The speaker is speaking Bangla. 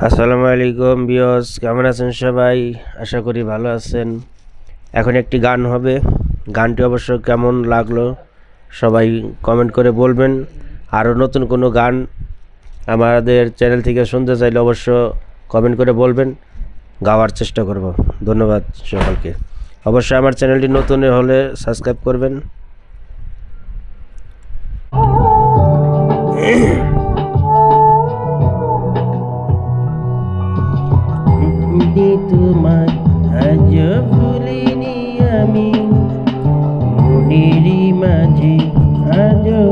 আসসালামু আলাইকুম বিয়স, কেমন আছেন সবাই? আশা করি ভালো আছেন। এখন একটি গান হবে, গানটি অবশ্য কেমন লাগলো সবাই কমেন্ট করে বলবেন। আরও নতুন কোনো গান আমাদের চ্যানেল থেকে শুনতে চাইলে অবশ্য কমেন্ট করে বলবেন, গাওয়ার চেষ্টা করব। ধন্যবাদ সকলকে। অবশ্যই আমার চ্যানেলটি নতুন হলে সাবস্ক্রাইব করবেন। তোমায় আজ ভুলিনি আমি, মনেরই মাঝে আজও